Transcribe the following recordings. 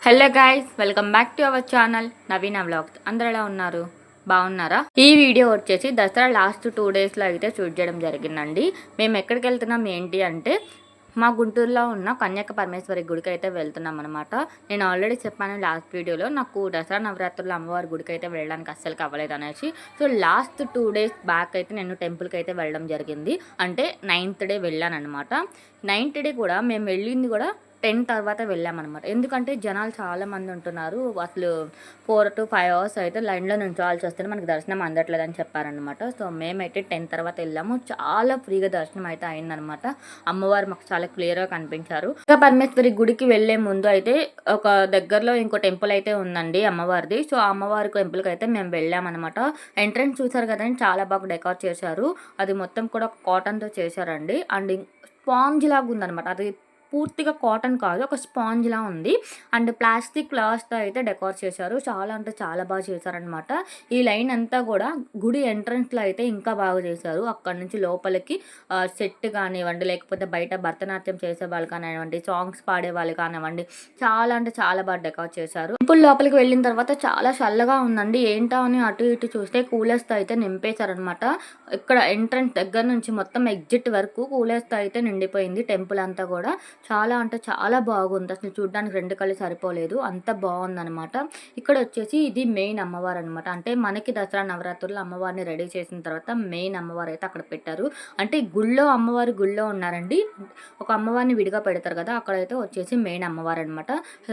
Hello guys, welcome back to our channel Naveena vlogs. అందరు ఎలా ఉన్నారు? బాగున్నారా? ఈ వీడియో వచ్చేసి దసరా లాస్ట్ 2 డేస్లో అయితే షూట్ చేయడం జరిగిందండి. మేము ఎక్కడికి వెళ్తున్నాం ఏంటి అంటే మా గుంటూరులో ఉన్న కన్యక పరమేశ్వరి గుడికి అయితే వెళ్తున్నాం అనమాట. నేను ఆల్రెడీ చెప్పాను లాస్ట్ వీడియోలో, నాకు దసరా నవరాత్రులు అమ్మవారి గుడికి అయితే వెళ్ళడానికి అస్సలు అవ్వలేదు అనేసి. సో లాస్ట్ 2 డేస్ బ్యాక్ అయితే నేను టెంపుల్కి అయితే వెళ్ళడం జరిగింది. అంటే 9th డే వెళ్ళాను అనమాట. 9th డే కూడా మేము వెళ్ళింది కూడా 10 తర్వాత వెళ్ళామన్నమాట. ఎందుకంటే జనాలు చాలామంది ఉంటున్నారు. అసలు 4 to 5 అవర్స్ అయితే లైన్లో నిల్చోవాల్సి వస్తుంది, మనకి దర్శనం అందట్లేదని చెప్పారనమాట. సో మేమైతే 10 తర్వాత వెళ్ళాము. చాలా ఫ్రీగా దర్శనం అయితే అయిందనమాట. అమ్మవారు మాకు చాలా క్లియర్గా కనిపించారు. ఇంకా పరమేశ్వరి గుడికి వెళ్ళే ముందు అయితే ఒక దగ్గరలో ఇంకో టెంపుల్ అయితే ఉందండి అమ్మవారిది. సో ఆ అమ్మవారి టెంపుల్కి అయితే మేము వెళ్ళామన్నమాట. ఎంట్రన్స్ చూసారు కదండి, చాలా బాగా డెకార్ చేశారు. అది మొత్తం కూడా కాటన్తో చేశారండి. అండ్ స్పాంజ్ లాగా ఉందనమాట. అది పూర్తిగా కాటన్ కాదు, ఒక స్పాంజ్లా ఉంది. అండ్ ప్లాస్టిక్ ఫ్లవర్స్తో అయితే డెకార్ చేశారు. చాలా అంటే చాలా బాగా చేశారనమాట. ఈ లైన్ అంతా కూడా గుడి ఎంట్రన్స్లో అయితే ఇంకా బాగా చేశారు. అక్కడ నుంచి లోపలికి సెట్ కానివ్వండి, లేకపోతే బయట భరతనాట్యం చేసే వాళ్ళు కానివ్వండి, సాంగ్స్ పాడే వాళ్ళు కానివ్వండి, చాలా అంటే చాలా బాగా డెకార్ చేశారు. టెంపుల్ లోపలికి వెళ్ళిన తర్వాత చాలా చల్లగా ఉందండి. ఏంటో అని అటు ఇటు చూస్తే కూలర్స్తో అయితే నింపేశారనమాట. ఇక్కడ ఎంట్రన్స్ దగ్గర నుంచి మొత్తం ఎగ్జిట్ వరకు కూలర్స్తో అయితే నిండిపోయింది టెంపుల్ అంతా కూడా. చాలా అంటే చాలా బాగుంది. అసలు చూడడానికి 2 కళ్ళు సరిపోలేదు, అంత బాగుందనమాట. ఇక్కడ వచ్చేసి ఇది మెయిన్ అమ్మవారు అనమాట. అంటే మనకి దసరా నవరాత్రులు అమ్మవారిని రెడీ చేసిన తర్వాత మెయిన్ అమ్మవారు అయితే అక్కడ పెట్టారు. అంటే గుళ్ళో అమ్మవారు గుళ్ళో ఉన్నారండి. ఒక అమ్మవారిని విడిగా పెడతారు కదా, అక్కడైతే వచ్చేసి మెయిన్ అమ్మవారు అనమాట.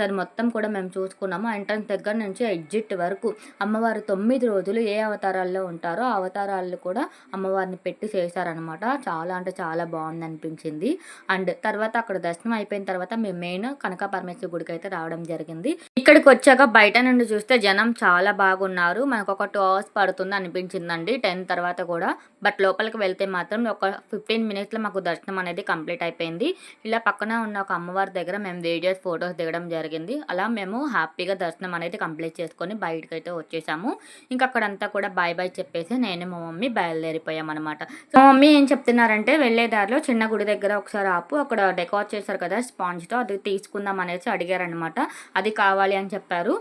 అది మొత్తం కూడా మేము చూసుకున్నాము. ఎంట్రన్స్ దగ్గర నుంచి ఎగ్జిట్ వరకు అమ్మవారు 9 రోజులు ఏ అవతారాల్లో ఉంటారో ఆ అవతారాలు కూడా అమ్మవారిని పెట్టి చేశారనమాట. చాలా అంటే చాలా బాగుంది అనిపించింది. అండ్ తర్వాత అక్కడ దర్శనం అయిపోయిన తర్వాత మేము మెయిన్ కనక పరమేశ్వరి గుడికి అయితే రావడం జరిగింది. ఇక్కడికి వచ్చాక బయట నుండి చూస్తే జనం చాలా బాగున్నారు. మనకు ఒక 2 hours పడుతుంది అనిపించిందండి 10 తర్వాత కూడా. బట్ లోపలికి వెళ్తే మాత్రం ఒక 15 minutesలో మాకు దర్శనం అనేది కంప్లీట్ అయిపోయింది. ఇలా పక్కన ఉన్న ఒక అమ్మవారి దగ్గర మేము వీడియోస్ ఫొటోస్ దిగడం జరిగింది. అలా మేము హ్యాపీగా దర్శనం అనేది కంప్లీట్ చేసుకొని బయటకు అయితే వచ్చేసాము. ఇంకా అక్కడంతా కూడా బాయ్ బాయ్ చెప్పేసి నేను మా మమ్మీ బయలుదేరిపోయామన్నమాట. సో మా మమ్మీ ఏం చెప్తున్నారంటే, వెళ్ళే దారిలో చిన్న గుడి దగ్గర ఒకసారి ఆపు, అక్కడ డెకార్ చేశారు కదా స్పాంజ్తో, అది తీసుకుందాం అనేసి అడిగారనమాట. అది కావాలి అని చెప్పారు.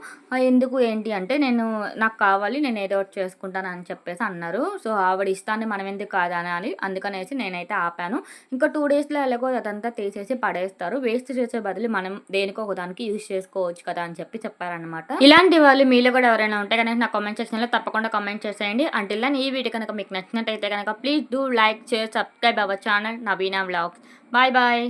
ఎందుకు ఏంటి అంటే, నాకు కావాలి, నేను ఏదో ఒకటి చేసుకుంటాను అని చెప్పేసి అన్నారు. సో ఆవిడ ఇస్తాన్ని మనం ఎందుకు కాదనాలి, అందుకనేసి నేనైతే ఆపాను. ఇంకా 2 డేస్లో ఎలాగో అదంతా తీసేసి పడేస్తారు, వేస్ట్ చేసే బదులు మనం దేనికో ఒకదానికి యూజ్ చేసుకోవచ్చు కదా అని చెప్పారనమాట. ఇలాంటి వాళ్ళు మీలో కూడా ఎవరైనా ఉంటే కనుక నా కామెంట్ సెక్షన్లో తప్పకుండా కామెంట్ చేసేయండి. అంటిల్ దెన్ ఈ వీడియో కనుక మీకు నచ్చినట్టయితే కనుక please do like, share, subscribe our channel Naveena vlogs. Bye bye.